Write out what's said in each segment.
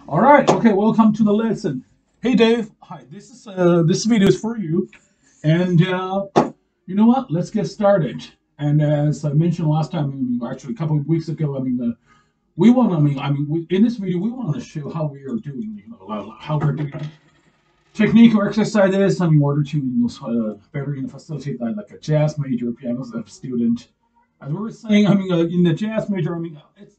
All right. Okay. Welcome to the lesson. Hey, Dave. Hi. This video is for you. And you know what? Let's get started. And as I mentioned last time, actually a couple of weeks ago, we want. In this video, we want to show how we are doing. How we're doing technique or exercises. In order to better facilitate like a jazz major, piano student. As we were saying, in the jazz major,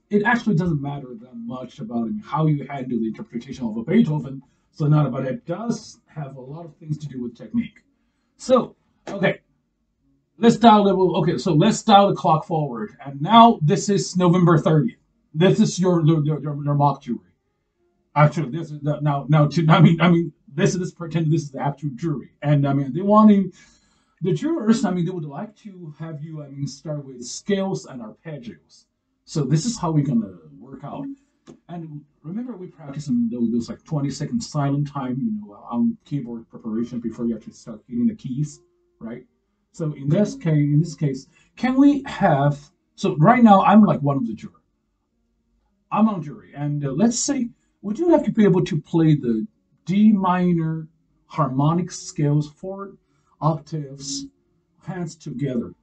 it actually doesn't matter that much about how you handle the interpretation of a Beethoven sonata, but it does have a lot of things to do with technique. So, okay, let's dial the clock forward, and now this is November 30th. This is your mock jury. Actually, this is now to this is pretend this is the actual jury, and they want to the jurors, they would like to have you, start with scales and arpeggios. So this is how we're gonna work out. And remember, we practice those like 20-second silent time, on keyboard preparation before you actually start hitting the keys, right? So in this case, can we have? So right now, I'm like one of the jurors. I'm on jury, and let's say would you have to be able to play the D minor harmonic scales 4 octaves, hands together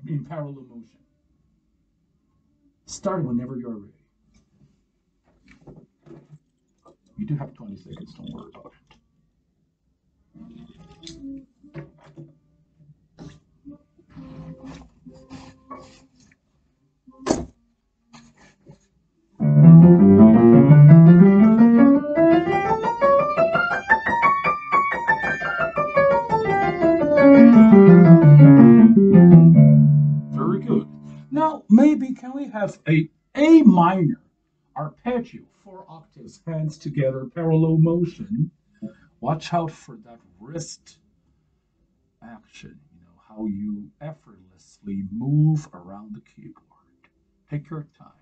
in parallel motion. Start whenever you're ready. You do have 20 seconds. Don't worry about it. Very good. Now maybe can we have A minor arpeggio, 4 octaves, hands together, parallel motion. Watch out for that wrist action, how you effortlessly move around the keyboard. Take your time.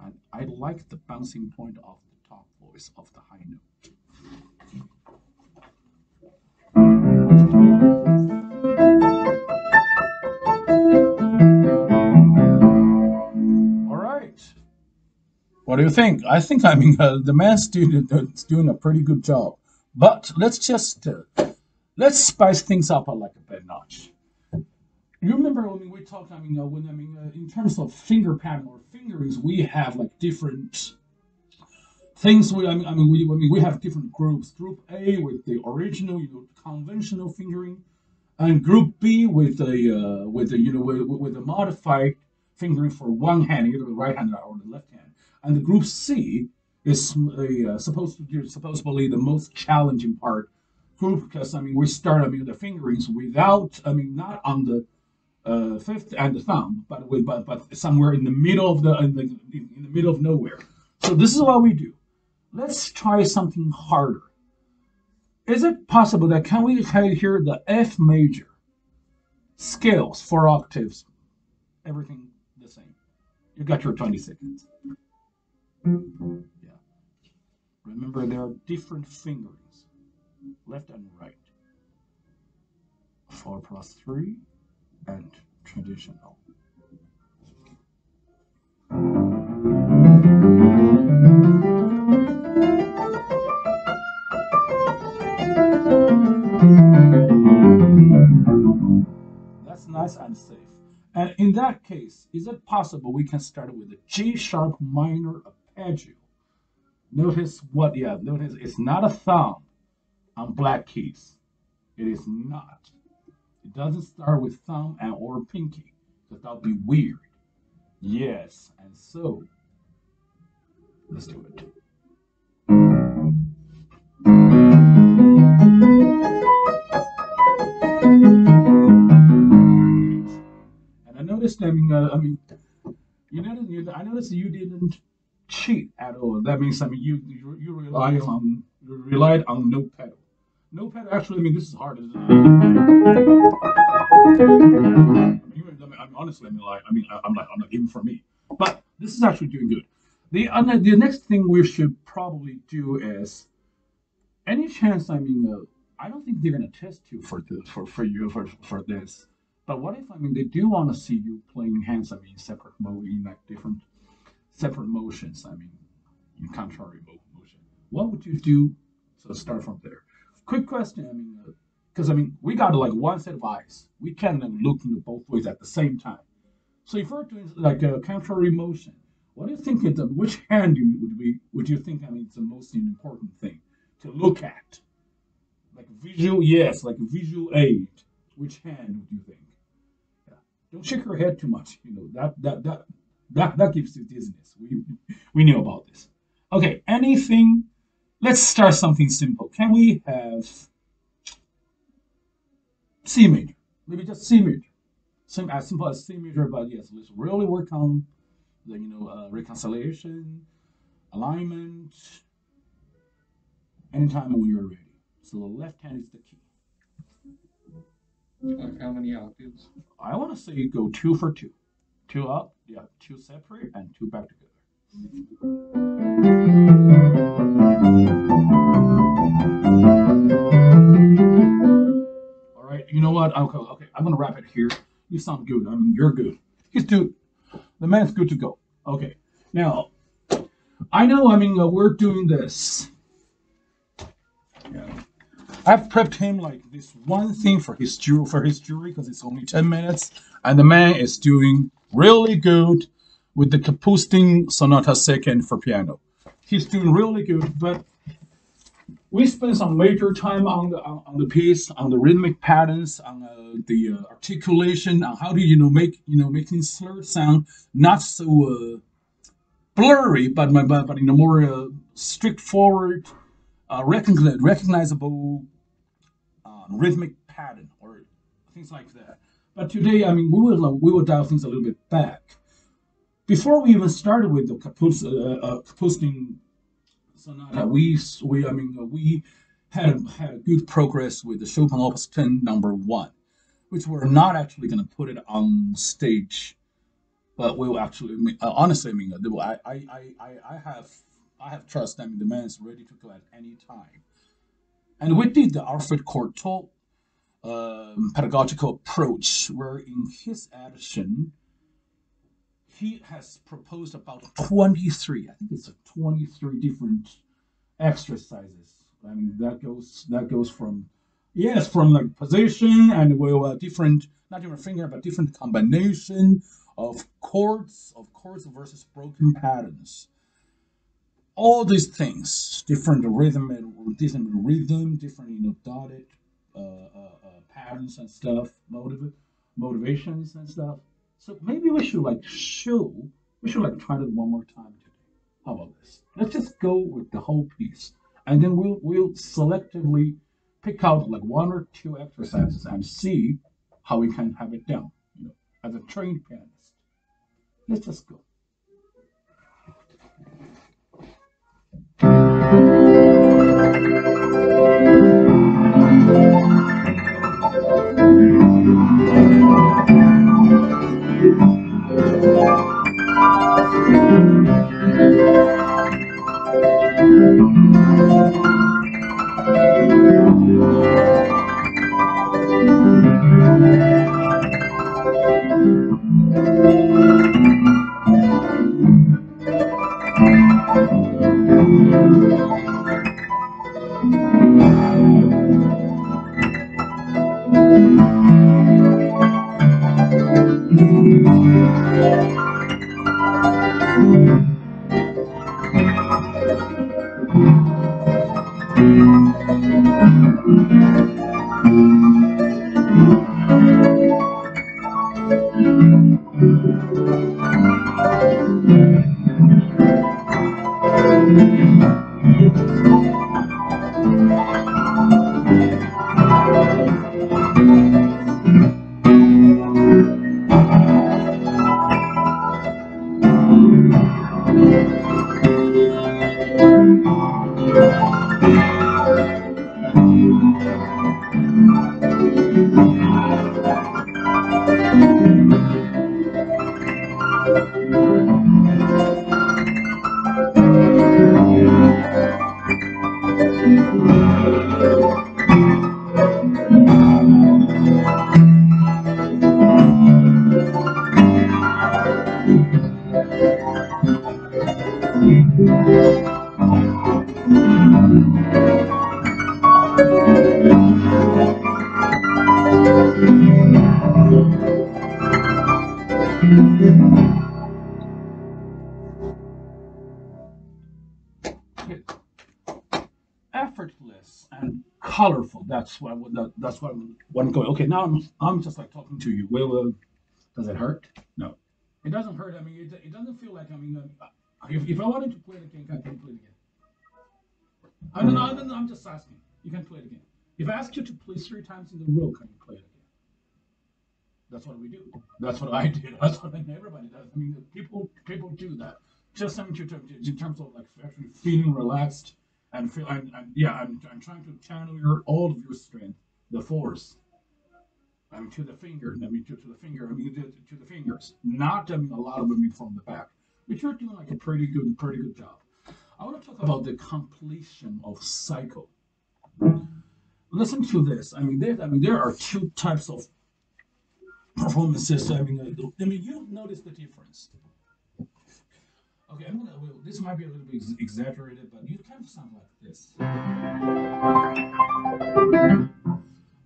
And I like the bouncing point of the top voice of the high note. All right. What do you think? I think the man student is doing a pretty good job. But let's spice things up like a bit notch. You remember when we talked? In terms of finger pattern or fingerings, we have like different things. We have different groups. Group A with the original, conventional fingering, and Group B with the modified fingering for one hand, either the right hand or the left hand, and the Group C is supposedly the most challenging part group because we start the fingerings without not on the fifth and the thumb, but somewhere in the middle of the middle of nowhere. So this is what we do. Let's try something harder. Is it possible that can we hear the F major scales, 4 octaves, everything the same? You got your 20 seconds. Yeah. Remember, there are different fingerings, left and right. 4+3 and traditional. That's nice and safe. And in that case, is it possible we can start with a G sharp minor arpeggio? Notice what, yeah, notice it's not a thumb on black keys. It is not. It doesn't start with thumb and or pinky, because that would be weird. Yes, and so let's do it. And I noticed, I noticed you didn't cheat at all. That means, you relied on no pedal. No pedal. Actually, this is hard. Honestly, I'm not even for me. But this is actually doing good. The next thing we should probably do is any chance. I don't think they're gonna test you for this for this. But what if they do want to see you playing hands? Separate mode in like different separate motions. In contrary what would you do? So start from there. Quick question. Because we got like one set of eyes. We can look into both ways at the same time. So if we're doing like a contrary motion, what do you think is which hand would you think is the most important thing to look at? Like visual, yes, like a visual aid. Which hand would you think? Yeah. Don't shake your head too much. That gives you dizziness. We knew about this. Okay, anything. Let's start something simple. Can we have C major? Maybe just C major. As simple as C major, but yes, let's really work on the reconciliation, alignment, anytime when you're ready. So the left hand is the key. Like how many octaves? I want to say you go 2 for 2. 2 up, yeah, 2 separate, and 2 back together. All right, you know what? Okay, I'm gonna wrap it here. You sound good. You're good. The man's good to go. Okay, now I know. We're doing this. Yeah. I've prepped him like this one thing for his jury because it's only 10 minutes, and the man is doing really good with the Kapustin Sonata Second for piano. He's doing really good, but we spent some major time on the piece, on the rhythmic patterns, on the articulation, on how do making slurred sound not so blurry, but in a more straightforward, recognizable rhythmic pattern or things like that. But today, we will dial things a little bit back. Before we even started with the Kapustin Sonata, we had good progress with the Chopin Opus 10 number 1, which we're not actually going to put it on stage, but we'll actually. Honestly, I have trust. The man is ready to go at any time. And we did the Alfred Cortot pedagogical approach, where in his edition, he has proposed about 23. I think it's 23 different exercises. That goes from like position and different, not different finger, but different combination of chords versus broken patterns. All these things, different rhythm, different dotted patterns and stuff, motivations and stuff. So maybe we should try it one more time today. How about this? Let's just go with the whole piece, and then we'll selectively pick out like 1 or 2 exercises and see how we can have it done. As a trained pianist, let's just go. Okay. Effortless and colorful. That's what that's what I'm going. Okay, now I'm just like talking to you. Well, does it hurt? No, it doesn't hurt. I mean, it doesn't feel like. I mean, if I wanted to play it again, can I play it again? I don't know. I'm just asking. You can play it again. If I ask you to play 3 times in a row, can you play it again? That's what we do. That's what I do. That's what everybody does. I mean, people do that. Just I mean, in terms of like actually feeling relaxed and feel. And yeah, I'm trying to channel all of your strength, the force. I mean, to the finger. I mean, to the finger. I mean, to the fingers. Not I mean a lot of them from the back. But you're doing like a pretty good job. I want to talk about the completion of cycle. Listen to this. I mean, there are 2 types of performances. I mean, you notice the difference. Okay, well, this might be a little bit exaggerated, but you kind of sound like this.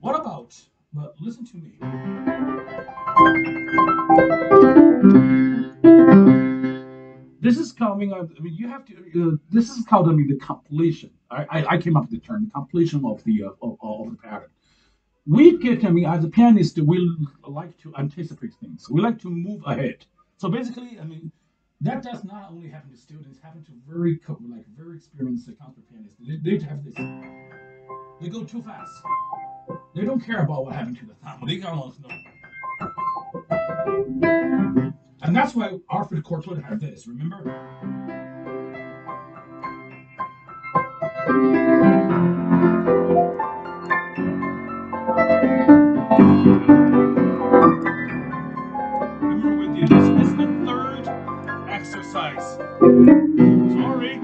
What about? But listen to me. This is coming out. I mean, you have to. This is called. I mean, the completion. I came up with the term, the completion of the pattern. We get. I mean, as a pianist, we like to anticipate things. We like to move ahead. So basically, I mean, that does not only happen to students. Happen to very experienced concert pianists. They have this. They go too fast. They don't care about what happened to the thumb. They got almost no. And that's why Alfred Cortot had this, remember? Remember with you, this is the 3rd exercise. Sorry.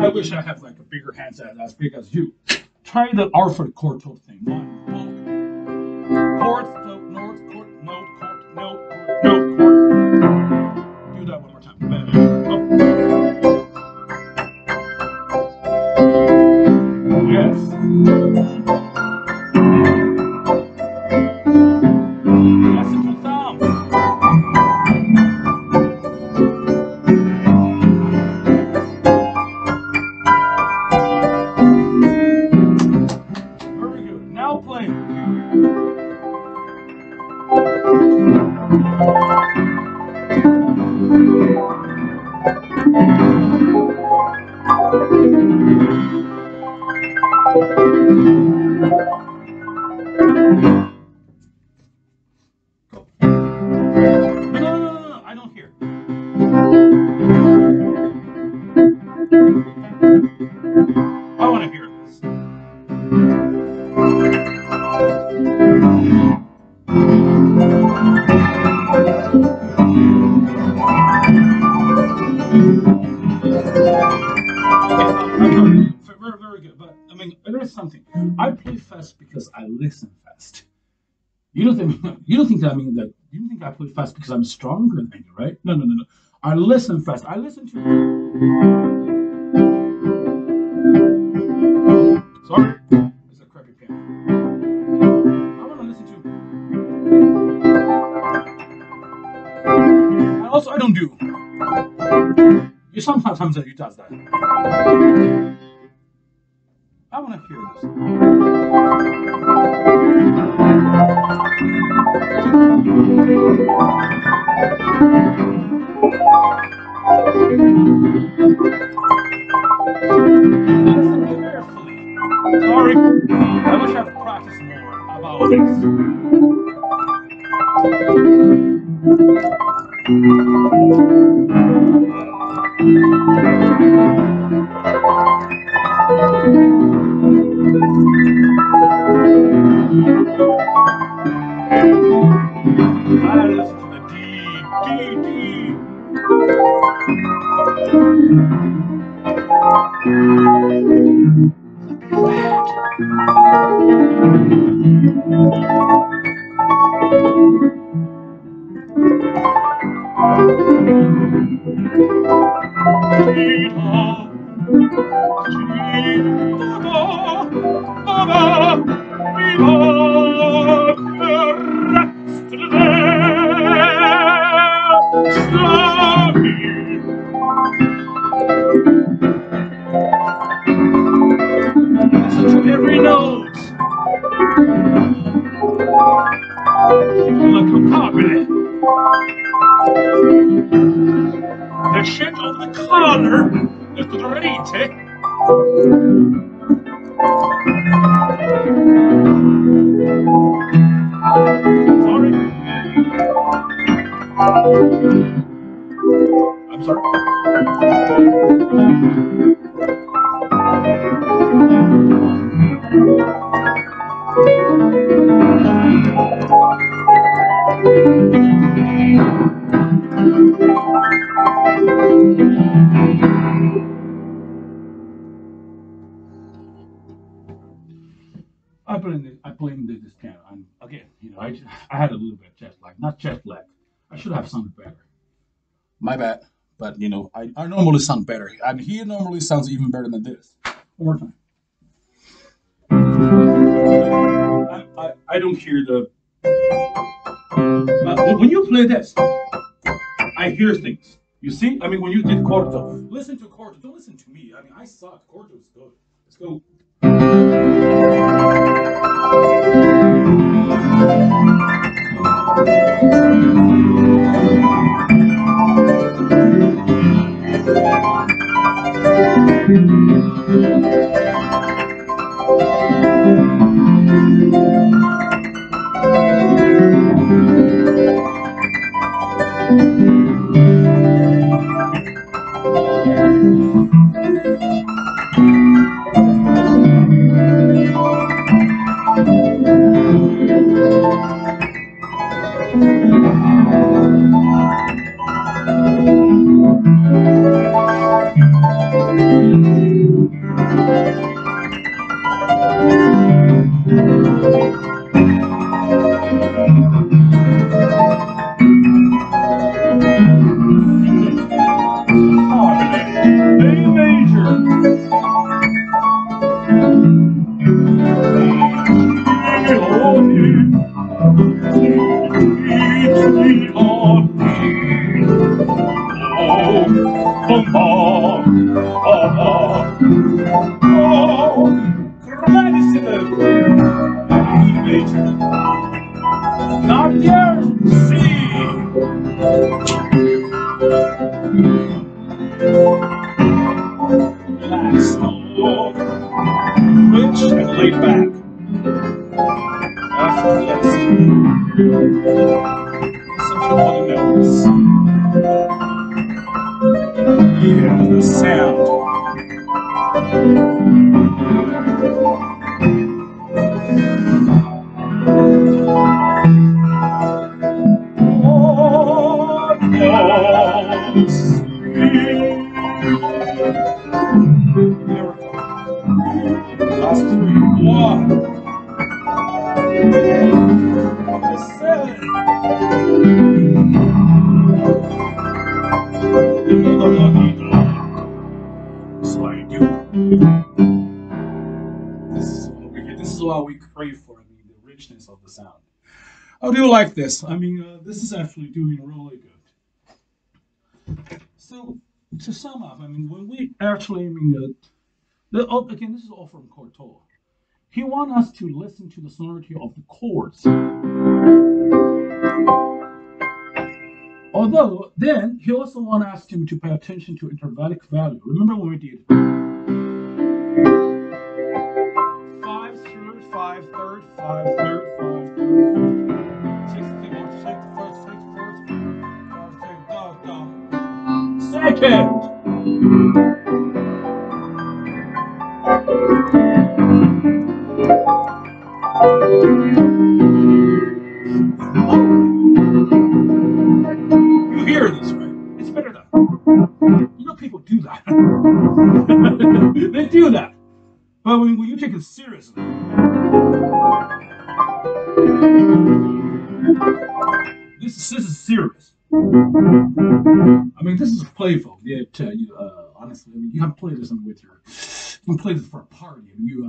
I wish I had like a bigger hands as big as you. Try the Alfred Cortot thing. 1, both. Chords, note, chord, note, chord, note, chord, note, chord. Do that one more time. Oh. Yes. Listen to sound. Very good. Now play. No, I don't hear. I want to hear this. Very good. But I mean, there is something. I play fast because I listen fast. You don't think you don't think that I mean that you don't think I play fast because I'm stronger than you, right? No. I listen fast. I listen to. Sorry, it's a crappy piano. I want to listen to. And also, I don't do. You sometimes you does that. I want to hear this. Listen carefully. Sorry, I wish I had practiced more about this. I listen to the D. expression of the color del colorite. Sorry. I'm sorry. I blame this piano. And again, I had a little bit of jet lag, not jet lag. I should have sung better. My bad. But I normally sound better, and he normally sounds even better than this. One more time. I don't hear the. When you play this, I hear things. You see? I mean, when you did quarto, listen to quarto. Don't listen to me. I mean, I suck. Quarto is good. Let's go. Not yours. Relax, rich and laid back. Effortless. Listen to all the notes. Yeah, the sound. Last three. One. Seven. So I do. This is what we crave for. I mean, the richness of the sound. I do like this. I mean, this is actually doing really good. So to sum up, I mean, when we actually, I mean, again, this is all from Cortot. He wants us to listen to the sonority of the chords. Although, then, he also wants us to pay attention to intervallic value. Remember when we did 5 third, 5 third, 5 third, 5 third, 6 fourth, 6 first, 6 fourth, 5 second. You hear this, right? It's better than. People do that. They do that. But when you take it seriously, this is serious. I mean, this is playful. Yet, honestly, I mean, you have to play this with your. You can play this for a party. You're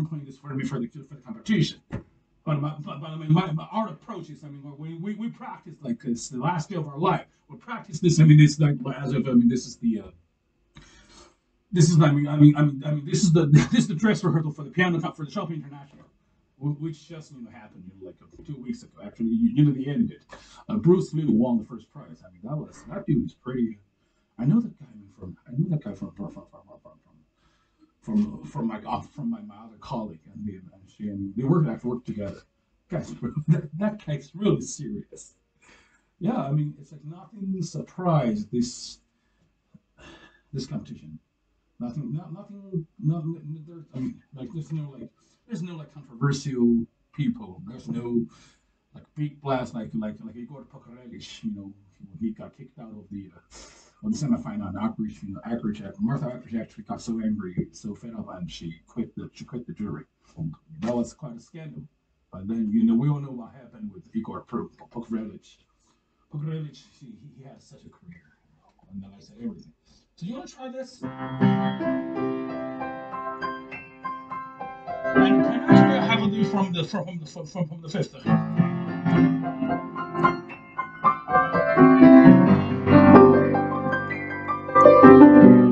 playing this for the competition. But my art approach is, I mean, we practice like it's the last day of our life. We practice this. I mean, it's like as if this is the. This is this is the dress rehearsal for the piano for the Chopin International, which just happened like 2 weeks ago. Actually, they ended. Bruce Liu won the first prize. I mean, that dude is pretty. I know that guy from my other colleague, and they work together. Guys, that guy's really serious. Yeah, I mean, it's like nothing surprised this competition. Nothing. I mean, like there's no like controversial people. There's no like big blast like Igor Pokralic. He got kicked out of the semifinal on Akric. Martha Akric actually got so angry, so fed up, and she quit the jury. That was quite a scandal. But then we all know what happened with Igor Pokralic. Pokralic, he had such a career, and then I said everything. So you want to try this? And actually, I have a lead from the fifth.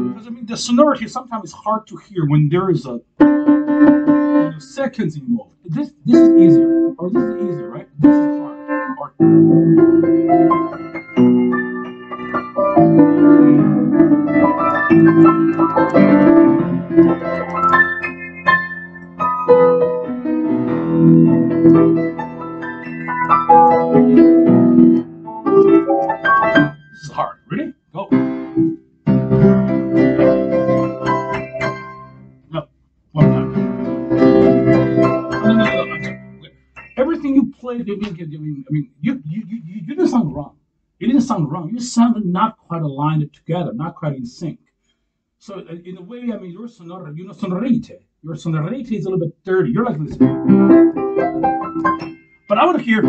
Because I mean, the sonority sometimes is hard to hear when there is a seconds involved. This is easier, or this is easier, right? This is hard. This is hard. Ready? Go. No, one time. No. I'm sorry. Everything you played, I mean, you didn't sound wrong. You didn't sound wrong. You sounded not quite aligned together, not quite in sync. So in a way, I mean, your sonority. Your sonority is a little bit dirty. You're like this. But I want to hear.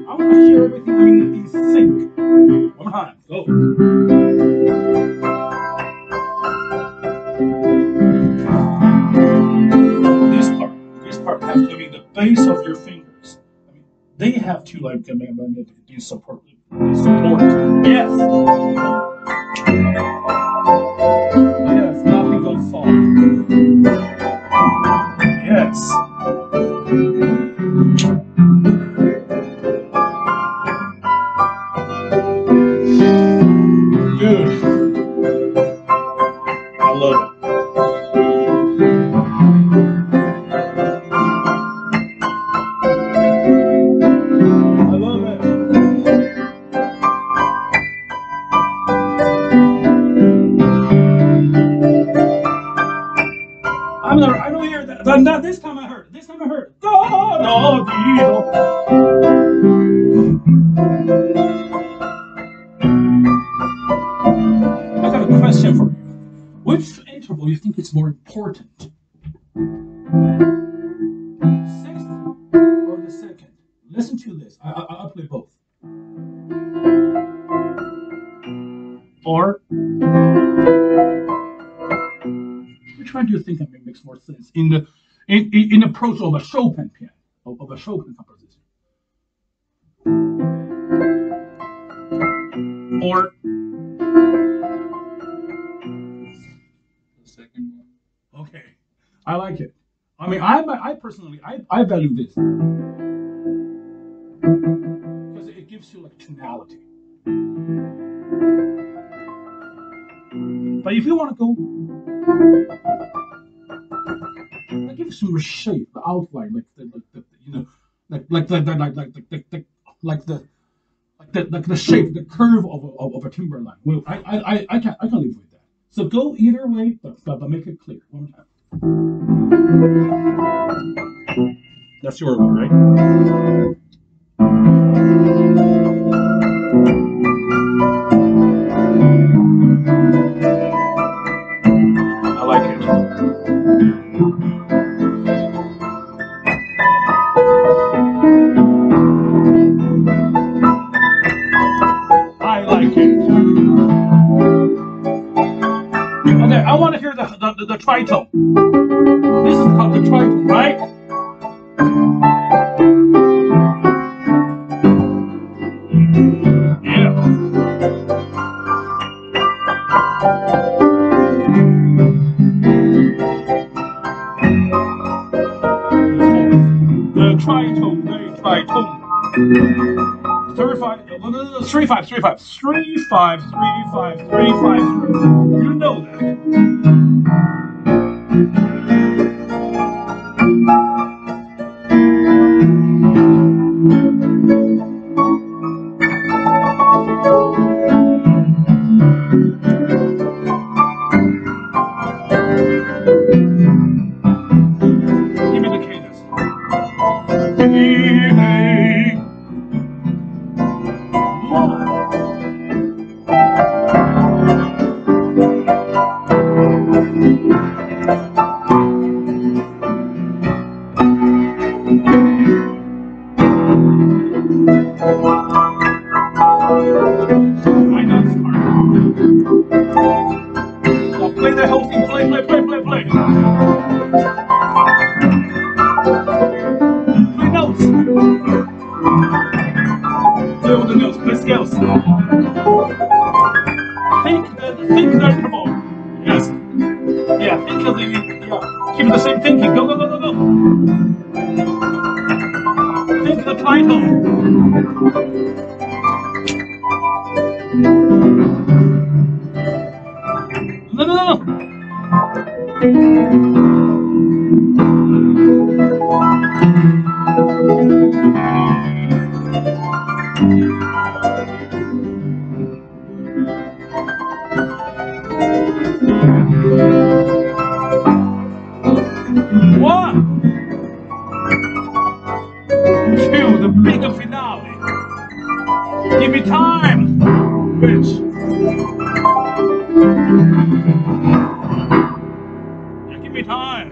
I want to hear everything in sync. One more time. Go. This part has to be the base of your fingers. I mean, they have to be support. Yes. Yes. Nothing goes soft. Yes. Good. I love it. I don't hear that. Not this time I heard. This time I heard. I got a question for you. Which interval do you think is more important? Sixth or the second? Listen to this. I'll play both. Or which one do you think makes more sense in the approach of a Chopin piano, of a Chopin composition? Or the second one? Okay, I like it. I mean, I personally value this because it gives you like tonality. But if you want to go, that gives you a shape, the outline, like the shape, the curve of a timber line. Well, I can live with that. So go either way, but make it clear one more time. That's your one, right? I like it. I like it. Okay, I want to hear the tritone. This is called the tritone, right? Yeah. The tritone, very tritone. 35, no, 35, 35, 35, 35, 35, 35. You know that. Give me the cadence. E, why not start? Now play the whole thing. Play, play, play, play, play. Play notes. Play with the notes. Play scales. Think the interval. Yes. Yeah. Think of the. Yeah. Keep the same thinking. Go, go, go, go, go. Think the title. No, no, no. One, two, the big finale. Give me time. Which? Yeah, give me time.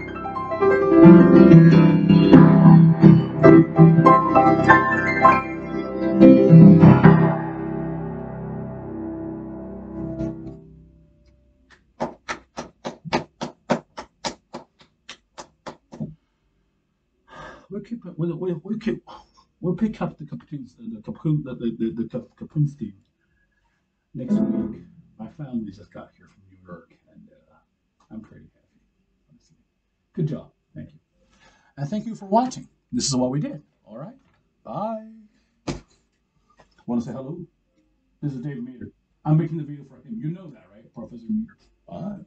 We'll pick up the Capoon's theme next week. My family just got here from New York, and I'm pretty happy. Honestly. Good job. Thank you. And thank you for watching. This is what we did. All right. Bye. Want to say hello? This is Dave Meter. I'm making the video for him. You know that, right? Professor Meter. Bye.